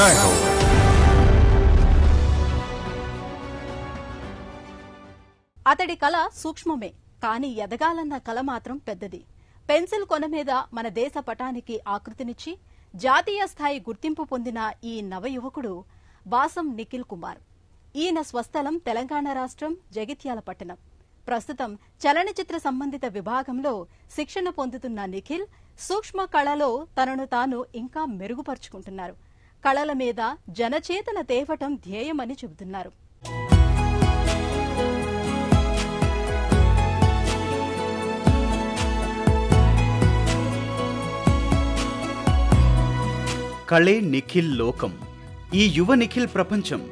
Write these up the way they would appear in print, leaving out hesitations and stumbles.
జై హో. అతడి కళ సూక్ష్మమే, కానీ ఎదగాలన్న కళ మాత్రం పెద్దది. పెన్సిల్ కొన మీద మన దేశ పటానికి ఆకృతినిచ్చి జాతీయ స్థాయి గుర్తింపు పొందిన ఈ నవ యువకుడు వాసం నిఖిల్ కుమార్. ఈయన స్వస్థలం తెలంగాణ రాష్ట్రం జగిత్యాల పట్టణం. ప్రస్తుతం చలనచిత్ర సంబంధిత విభాగంలో శిక్షణ పొందుతున్న నిఖిల్ సూక్ష్మ కళలో తనను తాను ఇంకా మెరుగుపరుచుకుంటున్నారు. కళల మీద జనచేతన తేవటం ధ్యేయమని చెబుతున్నారు. కళే నిఖిల్ లోకం. ఈ యువ నిఖిల్ ప్రపంచం.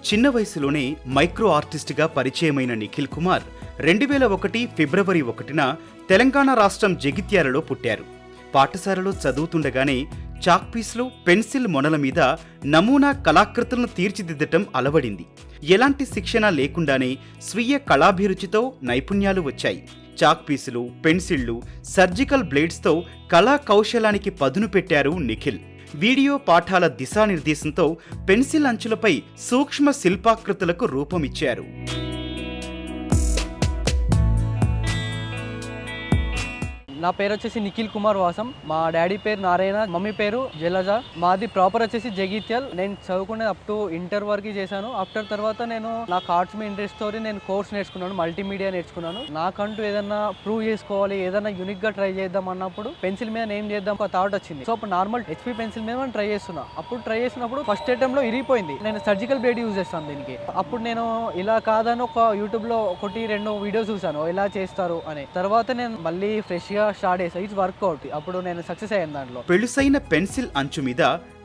చిన్న వయసులోనే మైక్రో ఆర్టిస్ట్గా పరిచయమైన నిఖిల్ కుమార్ 2001 ఫిబ్రవరి 1న తెలంగాణ రాష్ట్రం జగిత్యాలలో పుట్టారు. పాఠశాలలో చదువుతుండగానే చాక్పీస్లు, పెన్సిల్ మొనల మీద నమూనా కళాకృతులను తీర్చిదిద్దటం అలవడింది. ఎలాంటి శిక్షణ లేకుండానే స్వీయ కళాభిరుచితో నైపుణ్యాలు వచ్చాయి. చాక్పీసులు, పెన్సిళ్లు, సర్జికల్ బ్లేడ్స్తో కళా కౌశలానికి పదును పెట్టారు నిఖిల్. వీడియో పాఠాల దిశానిర్దేశంతో పెన్సిల్ అంచులపై సూక్ష్మ శిల్పాకృతులకు రూపమిచ్చారు. నా పేరు వచ్చేసి నిఖిల్ కుమార్ వాసం. మా డాడీ పేరు నారాయణ, మమ్మీ పేరు జలజ. మాది ప్రాపర్ వచ్చేసి జగిత్యాల్. నేను చదువుకునేది అప్ టు ఇంటర్ వరకు చేశాను. ఆఫ్టర్ తర్వాత నేను నాకు ఆర్ట్స్ మీద ఇంట్రెస్ట్ తోటి నేను కోర్స్ నేర్చుకున్నాను, మల్టీమీడియా నేర్చుకున్నాను. నాకంటూ ఏదైనా ప్రూవ్ చేసుకోవాలి, ఏదైనా యూనిక్ గా ట్రై చేద్దాం అన్నప్పుడు పెన్సిల్ మీద ఏం చేద్దాం ఒక థాట్ వచ్చింది. సో అప్పుడు నార్మల్ హెచ్పి పెన్సిల్ మీద ట్రై చేస్తున్నా. అప్పుడు ట్రై చేసినప్పుడు ఫస్ట్ అటెంప్ట్ లో ఇరిగిపోయింది. నేను సర్జికల్ బ్లేడ్ యూజ్ చేస్తాను దీనికి. అప్పుడు నేను ఇలా కాదని ఒక యూట్యూబ్ లో 1-2 వీడియోస్ చూసాను ఎలా చేస్తారు అని. తర్వాత నేను మళ్ళీ ఫ్రెష్ గా స్టార్ట్ చేసాను. It's workout. అప్పుడు నేను సక్సెస్ అయ్యాను దాంట్లో. పెళుసైన పెన్సిల్ అంచు మీద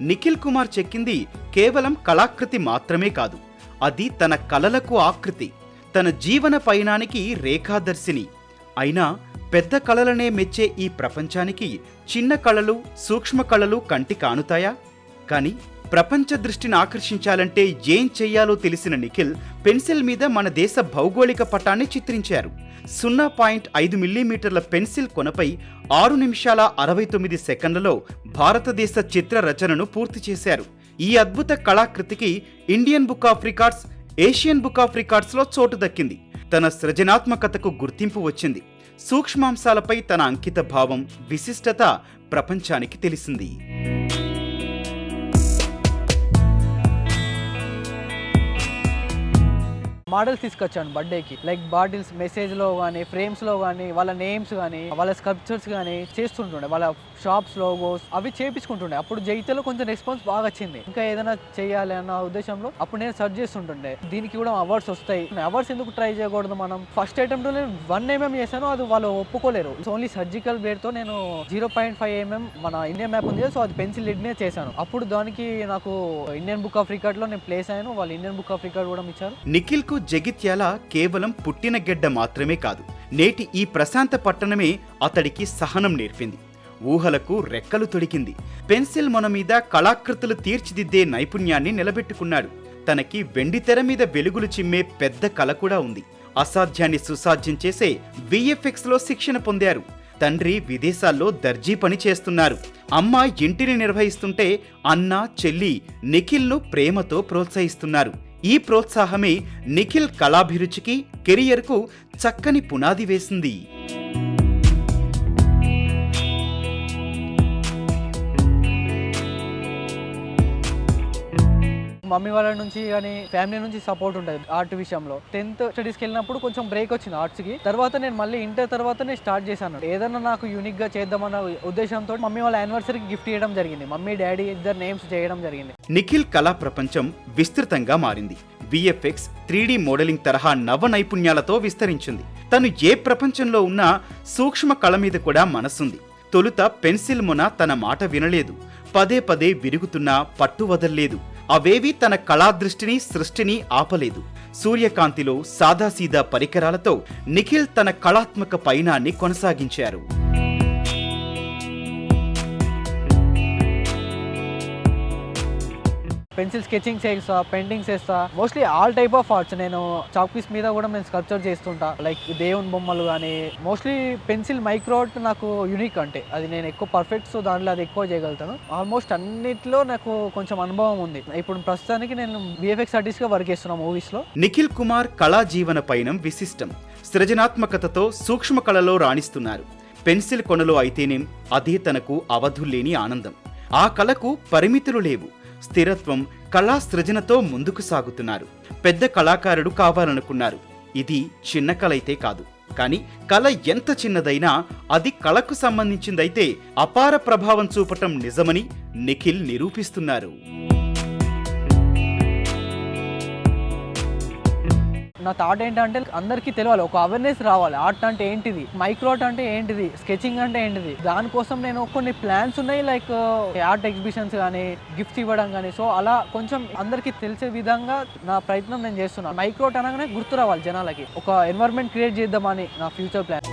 నిఖిల్ కుమార్ చెక్కింది కేవలం కళాకృతి మాత్రమే కాదు, అది తన కళలకు ఆకృతి, తన జీవన పయనానికి రేఖాదర్శిని. అయినా పెద్ద కళలనే మెచ్చే ఈ ప్రపంచానికి చిన్న కళలు, సూక్ష్మ కళలు కంటి కానుతాయా? కానీ ప్రపంచ దృష్టిని ఆకర్షించాలంటే ఏం చెయ్యాలో తెలిసిన నిఖిల్ పెన్సిల్ మీద మన దేశ భౌగోళిక పటాన్ని చిత్రించారు. 0.5 మిల్లీమీటర్ల పెన్సిల్ కొనపై 6 నిమిషాల 69 సెకండ్లలో భారతదేశ చిత్ర రచనను పూర్తి చేశారు. ఈ అద్భుత కళాకృతికి Indian book of records, Asian book of రికార్డ్స్లో చోటు దక్కింది. తన సృజనాత్మకతకు గుర్తింపు వచ్చింది. సూక్ష్మాంశాలపై తన అంకిత భావం, విశిష్టత ప్రపంచానికి తెలిసింది. మోడల్స్ తీసుకొచ్చాను బర్త్డేకి. లైక్ బాటిల్స్ మెసేజ్ లో కానీ, ఫ్రేమ్స్ లో కానీ, వాళ్ళ నేమ్స్ కానీ, వాళ్ళ స్కల్ప్చర్స్ కానీ చేస్తుంటుండే. వాళ్ళ షాప్స్ లోగోస్ అవి చేపించుకుంటుండే. అప్పుడు జైతలో కొంచెం రెస్పాన్స్ బాగా వచ్చింది. ఇంకా ఏదైనా చేయాలి అన్న ఉద్దేశంలో అప్పుడు నేను సర్చ్ చేస్తుంటుండే. దీనికి కూడా అవార్డ్స్ వస్తాయి, అవార్డ్స్ ఎందుకు ట్రై చేయకూడదు మనం. ఫస్ట్ అటెంప్ట్ నేను 1 mm చేశాను, అది వాళ్ళు ఒప్పుకోలేరు. ఓన్లీ సర్జికల్ బ్లేడ్ తో నేను 0.5 mm మన ఇండియా మ్యాప్ ఉంది, సో అది పెన్సిల్ లిడ్ మీద చేశాను. అప్పుడు దానికి నాకు ఇండియన్ బుక్ ఆఫ్ రికార్డ్ లో నేను ప్లేస్ అయ్యాను. వాళ్ళు ఇండియన్ బుక్ ఆఫ్ రికార్డ్ కూడా ఇచ్చారు. నిఖిల్ కు జగిత్యాల కేవలం పుట్టిన గెడ్డ మాత్రమే కాదు, నేటి ఈ ప్రశాంత పట్టణమే అతడికి సహనం నేర్పింది, ఊహలకు రెక్కలు తొడిగింది. పెన్సిల్ మొన మీద కళాకృతులు తీర్చిదిద్దే నైపుణ్యాన్ని నిలబెట్టుకున్నాడు. తనకి వెండి తెర మీద వెలుగులు చిమ్మే పెద్ద కళ కూడా ఉంది. అసాధ్యాన్ని సుసాధ్యం చేసే VFX లో శిక్షణ పొందారు. తండ్రి విదేశాల్లో దర్జీ పని చేస్తున్నారు. అమ్మ ఇంటిని నిర్వహిస్తుంటే అన్న, చెల్లి నిఖిల్ను ప్రేమతో ప్రోత్సహిస్తున్నారు. ఈ ప్రోత్సాహమే నిఖిల్ కళాభిరుచికి, కెరియర్కు చక్కని పునాది వేసింది. మమ్మీ వాళ్ళ నుంచి కానీ ఫ్యామిలీ నుంచి సపోర్ట్ ఉంటుంది ఆర్ట్ విషయంలో. 10th స్టడీస్కి వెళ్ళినప్పుడు కొంచెం బ్రేక్ వచ్చింది ఆర్ట్స్కి. తర్వాత నేను మళ్ళీ ఇంటర్ తర్వాతనే స్టార్ట్ చేశాను. ఏదైనా నాకు యూనిక్ గా చేద్దామన్న ఉద్దేశంతో మమ్మీ వాళ్ళ యానివర్సరీకి గిఫ్ట్ చేయడం జరిగింది. మమ్మీ డాడీ ఇద్దరు నేమ్స్ చేయడం జరిగింది. నిఖిల్ కళా ప్రపంచం విస్తృతంగా మారింది. VFX, 3D మోడలింగ్ తరహా నవ నైపుణ్యాలతో విస్తరించింది. తను ఏ ప్రపంచంలో ఉన్నా సూక్ష్మ కళ మీద కూడా మనసుంది. తొలుత పెన్సిల్ మొన తన మాట వినలేదు. పదే పదే విరుగుతున్నా పట్టు వదల్లేదు. అవేవి తన కళాదృష్టిని, సృష్టిని ఆపలేదు. సూర్యకాంతిలో సాదాసీదా పరికరాలతో నిఖిల్ తన కళాత్మక పయనాన్ని కొనసాగించారు. పెన్సిల్ స్కెచింగ్ చేస్తా, పెయింటింగ్స్ చేస్తా, mostly all type of arts. నేను చాక్ పీస్ మీద కూడా నేను స్కల్ప్చర్ చేస్తుంటా, లైక్ దేవుని బొమ్మలు కానీ. మోస్ట్లీ పెన్సిల్ మైక్రో ఆర్ట్ నాకు యూనిక్, అంటే అది నేను ఎక్కువ పర్ఫెక్ట్, సో దాంట్లో అది ఎక్కువ చేయగలుగుతాను. ఆల్మోస్ట్ అన్నిట్లో నాకు కొంచెం అనుభవం ఉంది. ఇప్పుడు ప్రస్తుతానికి నేను VFX ఆర్టిస్ట్గా వర్క్ చేస్తున్నాను మూవీస్లో. నిఖిల్ కుమార్ కళా జీవన పయనం విశిష్టం. సృజనాత్మకతతో సూక్ష్మ కళలో రాణిస్తున్నారు. పెన్సిల్ కొనలో అయితేనేం అదే తనకు అవధుల్లేని ఆనందం. ఆ కళకు పరిమితులు లేవు. స్థిరత్వం, కళా సృజనతో ముందుకు సాగుతున్నారు. పెద్ద కళాకారుడు కావాలనుకున్నారు. ఇది చిన్న కళ అయితే కాదు, కానీ కళ ఎంత చిన్నదైనా అది కళకు సంబంధించిందైతే అపార ప్రభావం చూపటం నిజమని నిఖిల్ నిరూపిస్తున్నారు. నా థాట్ ఏంటంటే అందరికీ తెలియాలి, ఒక అవేర్నెస్ రావాలి. ఆర్ట్ అంటే ఏంటిది, మైక్రో ఆర్ట్ అంటే ఏంటిది, స్కెచింగ్ అంటే ఏంటిది. దానికోసం నేను కొన్ని ప్లాన్స్ ఉన్నాయి, లైక్ ఆర్ట్ ఎగ్జిబిషన్స్ కానీ, గిఫ్ట్స్ ఇవ్వడం కానీ. సో అలా కొంచెం అందరికీ తెలిసే విధంగా నా ప్రయత్నం నేను చేస్తున్నాను. మైక్రో ఆర్ట్ అనగానే గుర్తు రావాలి జనాలకి. ఒక ఎన్వైరన్మెంట్ క్రియేట్ చేద్దామని నా ఫ్యూచర్ ప్లాన్.